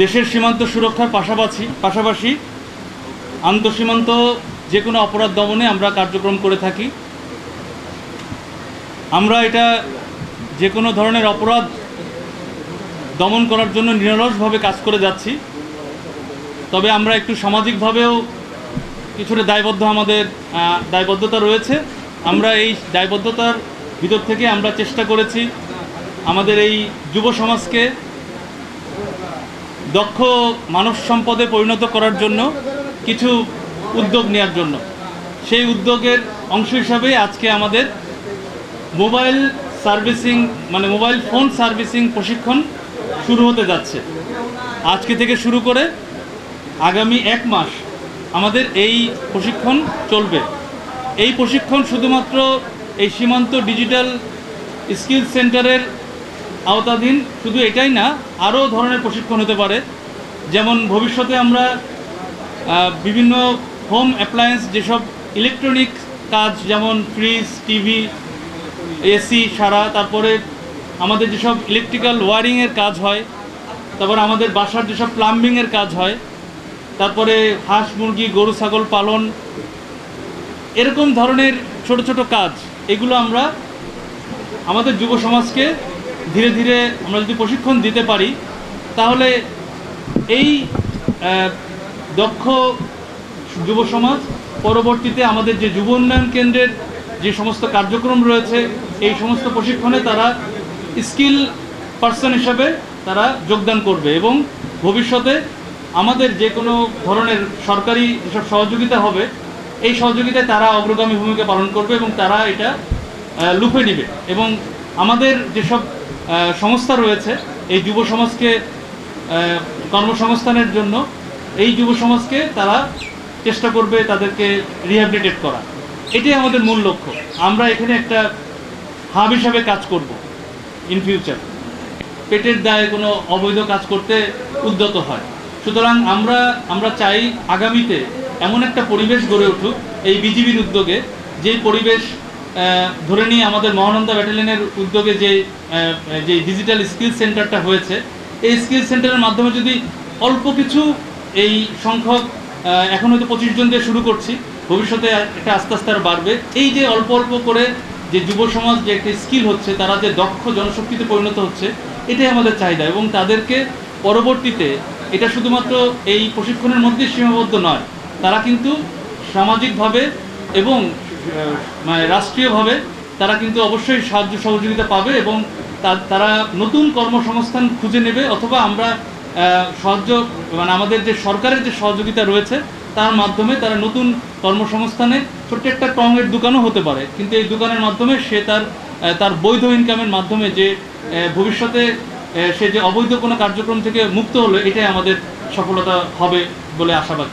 দেশের সীমান্ত সুরক্ষার পাশাপাশি আন্তঃসীমান্ত যে কোনো অপরাধ দমনে আমরা কার্যক্রম করে থাকি। আমরা এটা যে কোনো ধরনের অপরাধ দমন করার জন্য নিরলসভাবে কাজ করে যাচ্ছি। তবে আমরা একটু সামাজিকভাবেও কিছুটা আমাদের দায়বদ্ধতা রয়েছে। আমরা এই দায়বদ্ধতার ভিতর থেকে আমরা চেষ্টা করেছি আমাদের এই যুব সমাজকে দক্ষ মানব সম্পদে পরিণত করার জন্য কিছু উদ্যোগ নেওয়ার জন্য। সেই উদ্যোগের অংশ হিসাবে আজকে আমাদের মোবাইল ফোন সার্ভিসিং প্রশিক্ষণ শুরু হতে যাচ্ছে। আজকে থেকে শুরু করে আগামী 1 মাস আমাদের এই প্রশিক্ষণ চলবে। এই প্রশিক্ষণ শুধুমাত্র এই সীমান্ত ডিজিটাল স্কিল সেন্টারের আওতাধীন শুধু এটাই না, আরও ধরনের প্রশিক্ষণ হতে পারে। যেমন ভবিষ্যতে আমরা বিভিন্ন হোম অ্যাপ্লায়েন্স, যেসব ইলেকট্রনিক কাজ যেমন ফ্রিজ, টিভি, এসি সারা, তারপরে আমাদের যেসব ইলেকট্রিক্যাল ওয়ারিংয়ের কাজ হয়, তারপরে আমাদের বাসার যেসব প্লাম্বিংয়ের কাজ হয়, তারপরে হাঁস মুরগি গরু ছাগল পালন, এরকম ধরনের ছোট ছোট কাজ, এগুলো আমরা আমাদের যুব সমাজকে ধীরে ধীরে আমরা যদি প্রশিক্ষণ দিতে পারি, তাহলে এই দক্ষ যুব সমাজ পরবর্তীতে আমাদের যে যুব উন্নয়ন কেন্দ্রের যে সমস্ত কার্যক্রম রয়েছে, এই সমস্ত প্রশিক্ষণে তারা স্কিল পার্সন হিসাবে তারা যোগদান করবে এবং ভবিষ্যতে আমাদের যে কোনো ধরনের সরকারি যেসব সহযোগিতা হবে, এই সহযোগিতায় তারা অগ্রগামী ভূমিকা পালন করবে এবং তারা এটা লুফে নেবে। এবং আমাদের যেসব সংস্থা রয়েছে এই যুব সমাজকে কর্মসংস্থানের জন্য, এই যুব সমাজকে তারা চেষ্টা করবে তাদেরকে রিহ্যাবিলিটেট করা। এটাই আমাদের মূল লক্ষ্য। আমরা এখানে একটা হাব হিসাবে কাজ করব ইন ফিউচার। পেটের দায়ে কোনো অবৈধ কাজ করতে উদ্যত হয়। সুতরাং আমরা চাই আগামীতে এমন একটা পরিবেশ গড়ে উঠুক এই বিজিবির উদ্যোগে, যে পরিবেশ ধরে নিয়ে আমাদের মহানন্দা ব্যাটালিয়নের উদ্যোগে যে ডিজিটাল স্কিল সেন্টারটা হয়েছে, এই স্কিল সেন্টারের মাধ্যমে যদি অল্প কিছু, এই সংখ্যক এখন হয়তো 25 জন দিয়ে শুরু করছি, ভবিষ্যতে এটা আস্তে আস্তে আর বাড়বে। এই যে অল্প অল্প করে যে যুব সমাজ যে একটা স্কিল হচ্ছে, তারা যে দক্ষ জনশক্তিতে পরিণত হচ্ছে, এটাই আমাদের চাহিদা। এবং তাদেরকে পরবর্তীতে এটা শুধুমাত্র এই প্রশিক্ষণের মধ্যে সীমাবদ্ধ নয়, তারা কিন্তু সামাজিকভাবে এবং রাষ্ট্রীয়ভাবে তারা কিন্তু অবশ্যই সাহায্য সহযোগিতা পাবে এবং তারা নতুন কর্মসংস্থান খুঁজে নেবে, অথবা আমরা আমাদের যে সরকারের যে সহযোগিতা রয়েছে তার মাধ্যমে তারা নতুন কর্মসংস্থানে ছোট্ট একটা টঙের দোকানও হতে পারে, কিন্তু এই দোকানের মাধ্যমে সে তার বৈধ ইনকামের মাধ্যমে যে ভবিষ্যতে সে যে অবৈধ কোনো কার্যক্রম থেকে মুক্ত হলো, এটাই আমাদের সফলতা হবে বলে আশাবাদ।